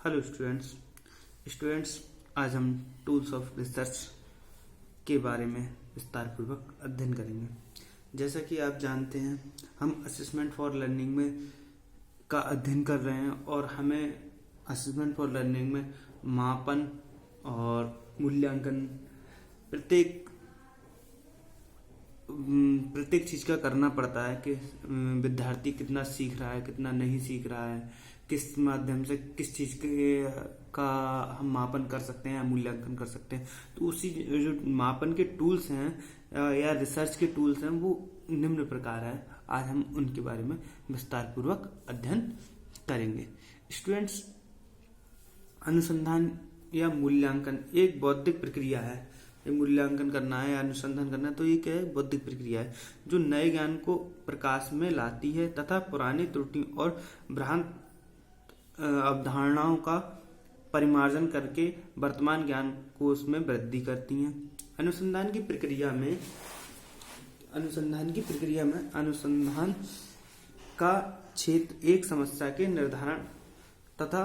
Hello students आज हम tools of research के बारे में विस्तार पूर्वक अध्ययन करेंगे। जैसा कि आप जानते हैं हम असेसमेंट फॉर लर्निंग में का अध्ययन कर रहे हैं और हमें असेसमेंट फॉर लर्निंग में मापन और मूल्यांकन प्रत्येक चीज का करना पड़ता है कि विद्यार्थी कितना सीख रहा है, कितना नहीं सीख रहा है, किस माध्यम से किस चीज का हम मापन कर सकते हैं या मूल्यांकन कर सकते हैं। तो उसी जो मापन के टूल्स हैं या रिसर्च के टूल्स हैं वो निम्न प्रकार है। आज हम उनके बारे में विस्तार पूर्वक अध्ययन करेंगे। स्टूडेंट्स, अनुसंधान या मूल्यांकन एक बौद्धिक प्रक्रिया है। मूल्यांकन करना है या अनुसंधान करना है तो ये क्या है? बौद्धिक प्रक्रिया है जो नए ज्ञान को प्रकाश में लाती है तथा पुरानी त्रुटि और भ्रांत अवधारणाओं का परिमार्जन करके वर्तमान ज्ञान को उसमें वृद्धि करती है। अनुसंधान की प्रक्रिया में अनुसंधान का क्षेत्र एक समस्या के निर्धारण तथा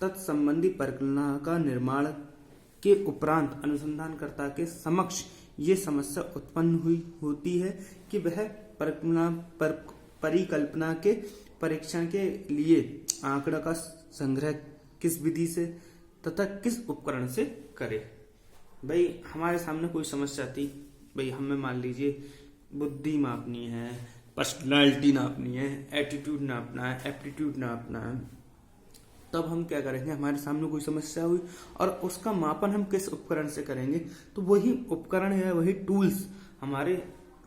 तत्संबंधी परिकल्पना का निर्माण के उपरांत अनुसंधानकर्ता के समक्ष ये समस्या उत्पन्न हुई होती है कि वह परिकल्पना के परीक्षण के लिए आंकड़ा का संग्रह किस विधि से तथा किस उपकरण से करे। भाई हमारे सामने कोई समस्या थी, भाई हमें मान लीजिए बुद्धि मापनी है, पर्सनालिटी नापनी है, एटीट्यूड नापना है, एप्टीट्यूड नापना है। तब हम क्या करेंगे? हमारे सामने कोई समस्या हुई और उसका मापन हम किस उपकरण से करेंगे? तो वही उपकरण है, वही टूल्स हमारे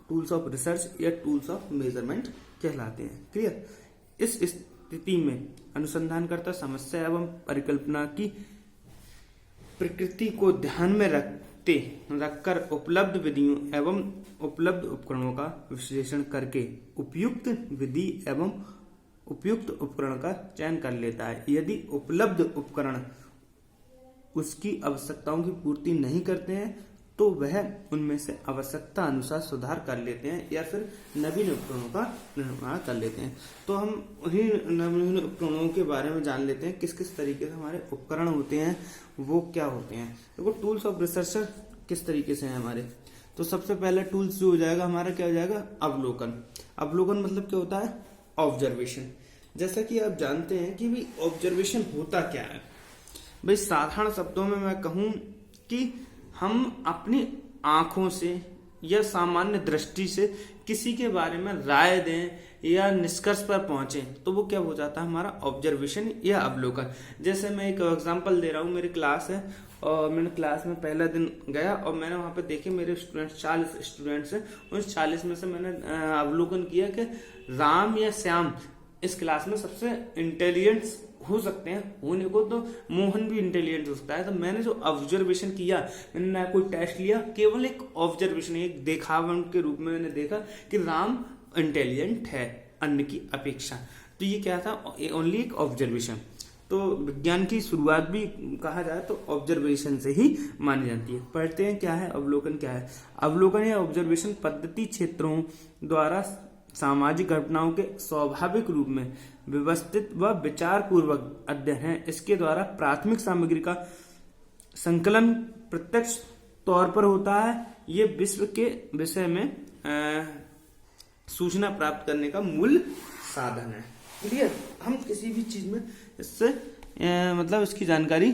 टूल्स ऑफ रिसर्च या टूल्स ऑफ मेजरमेंट कहलाते हैं। क्लियर? इस स्थिति में अनुसंधानकर्ता समस्या एवं परिकल्पना की प्रकृति को ध्यान में रखकर उपलब्ध विधियों एवं उपलब्ध उपकरणों का विश्लेषण करके उपयुक्त विधि एवं उपयुक्त उपकरण का चयन कर लेता है। यदि उपलब्ध उपकरण उसकी आवश्यकताओं की पूर्ति नहीं करते हैं तो वह उनमें से आवश्यकता अनुसार सुधार कर लेते हैं या फिर नवीन उपकरणों का निर्माण कर लेते हैं। तो हम उन्हीं नवीन उपकरणों के बारे में जान लेते हैं किस किस तरीके से हमारे उपकरण होते हैं, वो क्या होते हैं। देखो टूल्स ऑफ रिसर्चर किस तरीके से हैं हमारे। तो सबसे पहला टूल्स जो हो जाएगा हमारा क्या हो जाएगा? अवलोकन। अवलोकन मतलब क्या होता है? ऑब्जर्वेशन। जैसा कि आप जानते हैं कि भाई ऑब्जर्वेशन होता क्या है। भाई साधारण शब्दों में मैं कहूं कि हम अपनी आंखों से या सामान्य दृष्टि से किसी के बारे में राय दें या निष्कर्ष पर पहुंचे तो वो क्या हो जाता है? हमारा ऑब्जर्वेशन या अवलोकन। जैसे मैं एक एग्जांपल दे रहा हूँ, मेरी क्लास है और मैंने क्लास में पहला दिन गया और मैंने वहां पे देखे मेरे स्टूडेंट्स 40 स्टूडेंट्स हैं। उस 40 में से मैंने अवलोकन किया कि राम या श्याम इस क्लास में सबसे इंटेलिजेंट हो सकते हैं। होने को तो मोहन भी इंटेलिजेंट हो सकता है। तो मैंने जो ऑब्जर्वेशन किया, मैंने ना कोई टेस्ट लिया, केवल एक ऑब्जर्वेशन, एक देखावन के रूप में मैंने देखा कि राम इंटेलिजेंट है अन्य की अपेक्षा। तो ये क्या था? ओनली एक ऑब्जर्वेशन। तो विज्ञान की शुरुआत भी कहा जाए तो ऑब्जर्वेशन से ही मानी जाती है। पढ़ते हैं क्या है अवलोकन क्या है। अवलोकन या ऑब्जर्वेशन पद्धति क्षेत्रों द्वारा सामाजिक घटनाओं के स्वाभाविक रूप में व्यवस्थित व विचार पूर्वक अध्ययन है। इसके द्वारा प्राथमिक सामग्री का संकलन प्रत्यक्ष तौर पर होता है। ये विश्व के विषय में सूचना प्राप्त करने का मूल साधन है। क्लियर? हम किसी भी चीज में इससे मतलब इसकी जानकारी,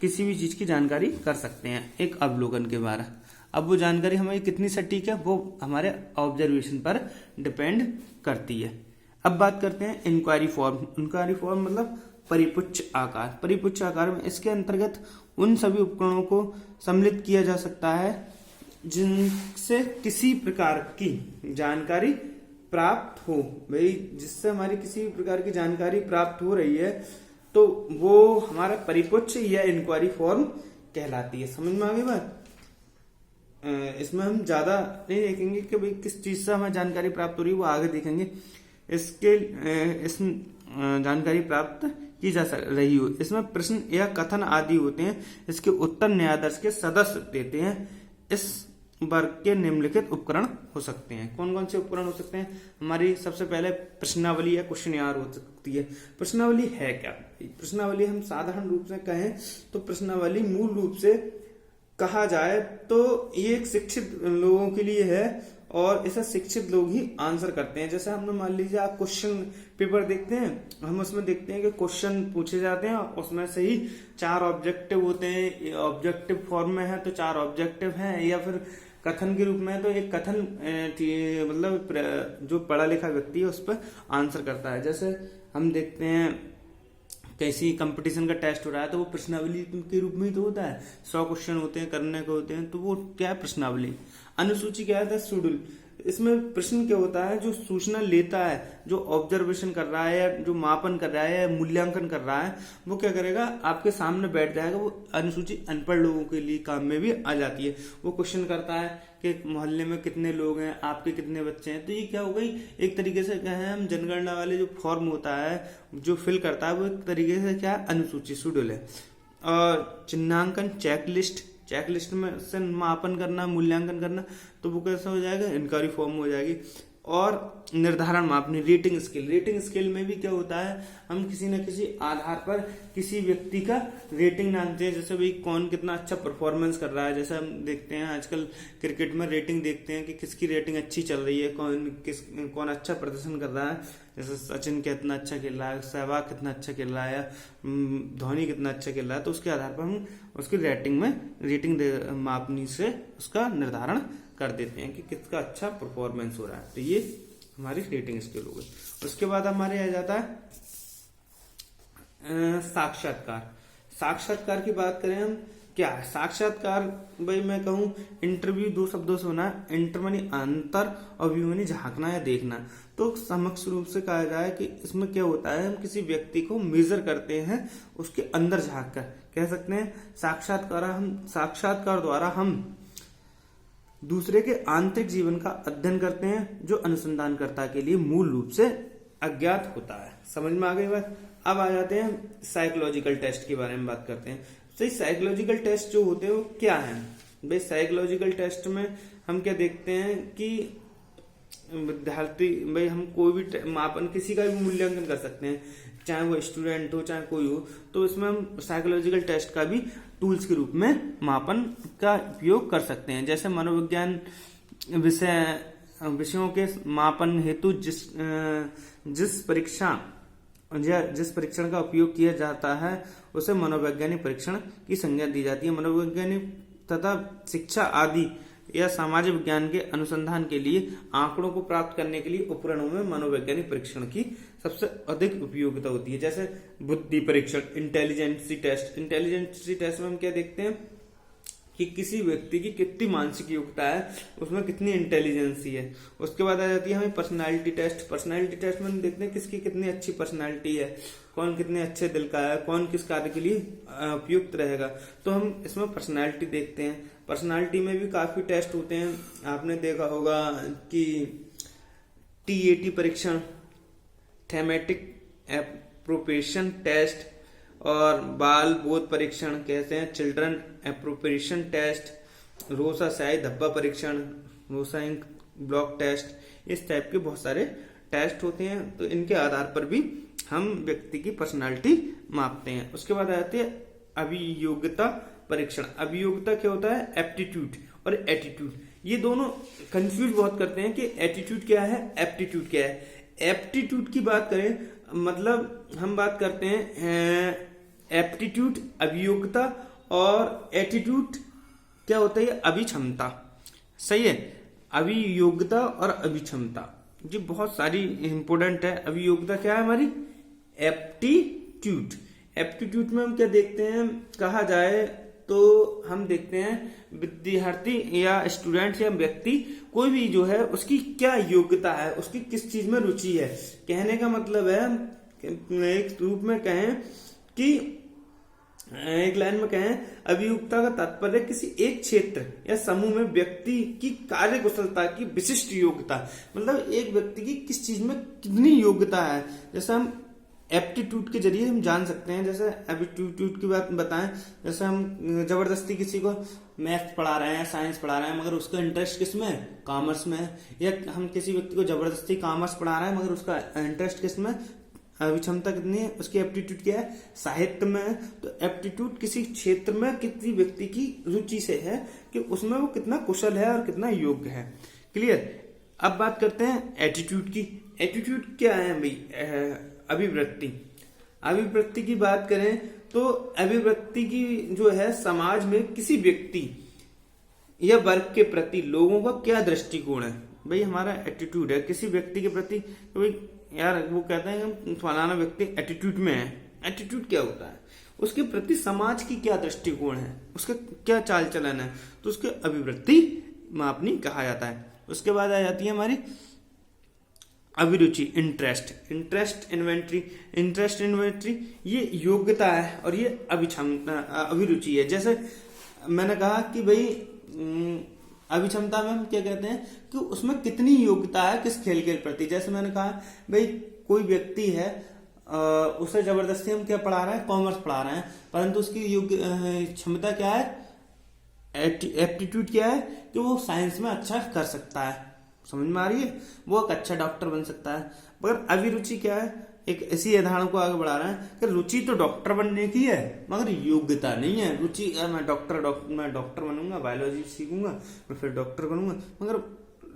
किसी भी चीज की जानकारी कर सकते हैं एक अवलोकन के द्वारा। अब वो जानकारी हमारी कितनी सटीक है वो हमारे ऑब्जर्वेशन पर डिपेंड करती है। अब बात करते हैं इंक्वायरी फॉर्म। इंक्वायरी फॉर्म मतलब परिपुच्छ आकार। परिपुच्छ आकार में इसके अंतर्गत उन सभी उपकरणों को सम्मिलित किया जा सकता है जिनसे किसी प्रकार की जानकारी प्राप्त हो। भाई जिससे हमारी किसी भी प्रकार की जानकारी प्राप्त हो रही है तो वो हमारा परिपुच्छ या इंक्वायरी फॉर्म कहलाती है। समझ में आ गई बात? इसमें हम ज्यादा नहीं देखेंगे कि भाई किस चीज से हमें जानकारी प्राप्त हो रही है, वो आगे देखेंगे। इस जानकारी प्राप्त की जा रही हो। इसमें प्रश्न या कथन आदि होते हैं। इसके उत्तर न्यायाधीश के सदस्य देते हैं। इस वर्ग के निम्नलिखित उपकरण हो सकते हैं। कौन कौन से उपकरण हो सकते हैं? हमारी सबसे पहले प्रश्नावली या क्वेश्चनयार हो सकती है। प्रश्नावली है क्या? प्रश्नावली हम साधारण रूप से कहें तो प्रश्नावली मूल रूप से कहा जाए तो ये एक शिक्षित लोगों के लिए है और इसे शिक्षित लोग ही आंसर करते हैं। जैसे हमने मान लीजिए आप क्वेश्चन पेपर देखते हैं, हम उसमें देखते हैं कि क्वेश्चन पूछे जाते हैं, उसमें से ही 4 ऑब्जेक्टिव होते हैं। ऑब्जेक्टिव फॉर्म में है तो 4 ऑब्जेक्टिव हैं, या फिर कथन के रूप में है तो एक कथन मतलब जो पढ़ा लिखा व्यक्ति है उस पर आंसर करता है। जैसे हम देखते हैं कैसी कंपटीशन का टेस्ट हो रहा है तो वो प्रश्नावली के रूप में ही तो होता है। 100 क्वेश्चन होते हैं, करने को होते हैं, तो वो क्या है? प्रश्नावली। अनुसूची क्या है? शेड्यूल। इसमें प्रश्न क्या होता है? जो सूचना लेता है, जो ऑब्जर्वेशन कर रहा है, या जो मापन कर रहा है या मूल्यांकन कर रहा है, वो क्या करेगा? आपके सामने बैठ जाएगा। वो अनुसूची अनपढ़ लोगों के लिए काम में भी आ जाती है। वो क्वेश्चन करता है कि मोहल्ले में कितने लोग हैं, आपके कितने बच्चे हैं। तो ये क्या हो गई? एक तरीके से क्या है, हम जनगणना वाले जो फॉर्म होता है जो फिल करता है वो एक तरीके से क्या है? अनुसूची, शेड्यूल है। और चिन्हांकन, चेकलिस्ट में से मापन करना, मूल्यांकन करना, तो वो कैसा हो जाएगा? इंक्वायरी फॉर्म हो जाएगी। और निर्धारण मापनी, रेटिंग स्केल में भी क्या होता है? हम किसी न किसी आधार पर किसी व्यक्ति का रेटिंग नापते हैं। जैसे भाई कौन कितना अच्छा परफॉर्मेंस कर रहा है। जैसे हम देखते हैं आजकल क्रिकेट में रेटिंग देखते हैं कि किसकी रेटिंग अच्छी चल रही है, कौन अच्छा प्रदर्शन कर रहा है। जैसे सचिन कितना अच्छा खेल रहा है, सहवाग कितना अच्छा खेल रहा है, धोनी कितना अच्छा खेल रहा है, तो उसके आधार पर हम उसकी रेटिंग मापनी से उसका निर्धारण कर देते हैं कि किसका अच्छा परफॉर्मेंस हो रहा है। तो ये हमारी रेटिंग स्केल हो गई। उसके बाद हमारे आ जाता है साक्षात्कार की बात करें हम, क्या है साक्षात्कार? भाई मैं कहूं इंटरव्यू 2 शब्दों से होना है। इंटर मानी अंतर और व्यू मानी झांकना या देखना। तो समक्ष रूप से कहा जाए कि इसमें क्या होता है? हम किसी व्यक्ति को मेजर करते हैं, उसके अंदर झांक कर कह सकते हैं साक्षात्कार द्वारा हम दूसरे के आंतरिक जीवन का अध्ययन करते हैं, जो अनुसंधानकर्ता के लिए मूल रूप से अज्ञात होता है। समझ में आ गई बात? अब आ जाते हैं साइकोलॉजिकल टेस्ट के बारे में बात करते हैं। तो साइकोलॉजिकल टेस्ट जो होते हैं वो क्या है? भाई साइकोलॉजिकल टेस्ट में हम क्या देखते हैं कि विद्यार्थी, भाई हम कोई भी मापन, किसी का भी मूल्यांकन कर सकते हैं, चाहे वो स्टूडेंट हो चाहे कोई हो। तो इसमें हम साइकोलॉजिकल टेस्ट का भी टूल्स के रूप में मापन का उपयोग कर सकते हैं। जैसे मनोविज्ञान विषयों के मापन हेतु जिस परीक्षण का उपयोग किया जाता है उसे मनोवैज्ञानिक परीक्षण की संज्ञा दी जाती है। मनोवैज्ञानिक तथा शिक्षा आदि या सामाजिक विज्ञान के अनुसंधान के लिए आंकड़ों को प्राप्त करने के लिए उपकरणों में मनोवैज्ञानिक परीक्षण की सबसे अधिक उपयोगिता होती है। जैसे बुद्धि परीक्षण, इंटेलिजेंसी टेस्ट में हम क्या देखते हैं कि किसी व्यक्ति की कितनी मानसिक योग्यता है, उसमें कितनी इंटेलिजेंसी है। उसके बाद आ जाती है हमें पर्सनालिटी टेस्ट में हम देखते हैं किसकी कितनी अच्छी पर्सनालिटी है, कौन कितने अच्छे दिल का है, कौन किस कार्य के लिए उपयुक्त रहेगा। तो हम इसमें पर्सनालिटी देखते हैं। पर्सनालिटी में भी काफी टेस्ट होते हैं। आपने देखा होगा कि TAT परीक्षण, थेमेटिक एप्रोप्रिएशन टेस्ट, और बाल बोध परीक्षण कहते हैं, चिल्ड्रन एप्रोप्रिएशन टेस्ट, रोसा स्याही धब्बा परीक्षण, रोसा इंक ब्लॉक टेस्ट, इस टाइप के बहुत सारे टेस्ट होते हैं। तो इनके आधार पर भी हम व्यक्ति की पर्सनालिटी मापते हैं। उसके बाद आ जाती है अभियोग्यता परीक्षण। अभियोग्यता क्या होता है? एप्टीट्यूड और एटीट्यूड। ये दोनों कंफ्यूज बहुत करते हैं कि एटीट्यूड क्या है, एप्टीट्यूड क्या है। एप्टीट्यूड की बात करें, मतलब हम बात करते हैं एप्टीट्यूड अभियोग्यता, और एटीट्यूड क्या होता है? अभिक्षमता। सही है, अभियोग्यता और अभिक्षमता ये बहुत सारी इंपोर्टेंट है। अभियोग्यता क्या है हमारी? एप्टीट्यूड में हम क्या देखते हैं? कहा जाए तो हम देखते हैं विद्यार्थी या स्टूडेंट या व्यक्ति कोई भी जो है उसकी क्या योग्यता है, उसकी किस चीज में रुचि है। कहने का मतलब है, एक रूप में कहें कि एक लाइन में कहें, अभियोग्यता का तात्पर्य किसी एक क्षेत्र या समूह में व्यक्ति की कार्य कुशलता की विशिष्ट योग्यता, मतलब एक व्यक्ति की किस चीज में कितनी योग्यता है। जैसे हम एप्टीट्यूड के जरिए हम जान सकते हैं। जैसे एप्टीट्यूड की बात बताएं, जैसे हम जबरदस्ती किसी को मैथ पढ़ा रहे हैं, साइंस पढ़ा रहे हैं, मगर उसका इंटरेस्ट किस में है, कॉमर्स में है। या हम किसी व्यक्ति को जबरदस्ती कॉमर्स पढ़ा रहे हैं, मगर उसका इंटरेस्ट किस में, अभिक्षमता कितनी है, उसकी एप्टीट्यूड क्या है, साहित्य में है। तो एप्टीट्यूड किसी क्षेत्र में किसी व्यक्ति की रुचि से है कि उसमें वो कितना कुशल है और कितना योग्य है। क्लियर। अब बात करते हैं एटीट्यूड की। एटीट्यूड क्या है भाई, अभिवृत्ति। अभिवृत्ति की बात करें तो अभिवृत्ति की जो है समाज में किसी व्यक्ति या वर्ग के प्रति लोगों का क्या दृष्टिकोण है। भाई हमारा एटीट्यूड है किसी व्यक्ति के प्रति, तो भाई यार वो कहते हैं फलाना व्यक्ति एटीट्यूड में है। एटीट्यूड क्या होता है, उसके प्रति समाज की क्या दृष्टिकोण है, उसका क्या चाल चलन है, तो उसके अभिवृत्ति मापनी कहा जाता है। उसके बाद आ जाती है हमारी अभिरुचि, इंटरेस्ट इन्वेंट्री ये योग्यता है और ये अभिरुचि है। जैसे मैंने कहा कि भाई अभिक्षमता में हम क्या कहते हैं कि उसमें कितनी योग्यता है किस खेल के प्रति। जैसे मैंने कहा भाई कोई व्यक्ति है, उसे जबरदस्ती हम क्या पढ़ा रहे हैं, कॉमर्स पढ़ा रहे हैं, परंतु उसकी योग्य क्षमता क्या है, एप्टीट्यूड क्या है कि वो साइंस में अच्छा कर सकता है। समझ में आ रही है, वो एक अच्छा डॉक्टर बन सकता है। मगर अभिरुचि क्या है, एक ऐसी अवधारणा को आगे बढ़ा रहे हैं कि रुचि तो डॉक्टर बनने की है मगर योग्यता नहीं है। रुचि मैं डॉक्टर बनूंगा, बायोलॉजी सीखूंगा, मैं फिर डॉक्टर बनूंगा, मगर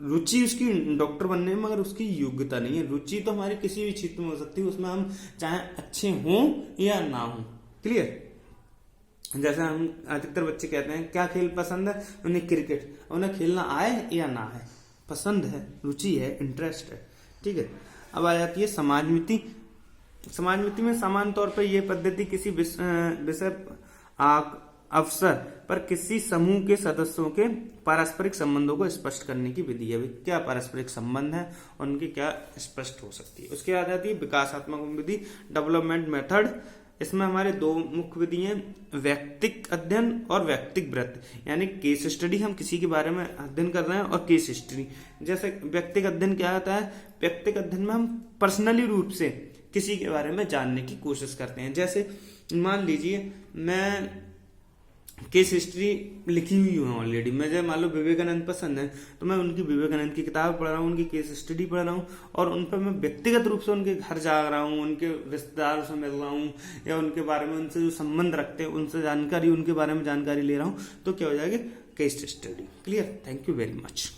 रुचि उसकी डॉक्टर बनने में, मगर उसकी योग्यता नहीं है। रुचि तो हमारी किसी भी क्षेत्र में हो सकती है, उसमें हम चाहे अच्छे हों या ना हों। क्लियर। जैसे हम अधिकतर बच्चे कहते हैं क्या खेल पसंद है, उन्हें क्रिकेट, उन्हें खेलना आए या ना आए, पसंद है, रुचि है, इंटरेस्ट है। ठीक है। अब आ जाती है समाजमिति। समाजमिति में सामान्य तौर पर यह पद्धति किसी विषय अवसर पर किसी समूह के सदस्यों के पारस्परिक संबंधों को स्पष्ट करने की विधि है। क्या पारस्परिक संबंध है, उनकी क्या स्पष्ट हो सकती है। उसके बाद आती है विकासात्मक विधि, डेवलपमेंट मेथड। इसमें हमारे दो मुख्य विधि हैं, व्यक्तिक अध्ययन और व्यक्तिक व्रत। यानी केस स्टडी, हम किसी के बारे में अध्ययन कर रहे हैं, और केस हिस्ट्री। जैसे व्यक्तिक अध्ययन क्या होता है, व्यक्तिक अध्ययन में हम पर्सनली रूप से किसी के बारे में जानने की कोशिश करते हैं। जैसे मान लीजिए मैं केस हिस्ट्री लिखी हुई हूँ ऑलरेडी, मुझे मान लो विवेकानंद पसंद है, तो मैं उनकी विवेकानंद की किताब पढ़ रहा हूँ, उनकी केस स्टडी पढ़ रहा हूँ, और उन पर मैं व्यक्तिगत रूप से उनके घर जा रहा हूँ, उनके रिश्तेदारों से मिल रहा हूँ, या उनके बारे में उनसे जो संबंध रखते हैं उनसे जानकारी, उनके बारे में जानकारी ले रहा हूँ, तो क्या हो जाएगा, case study. Clear. Thank you very much.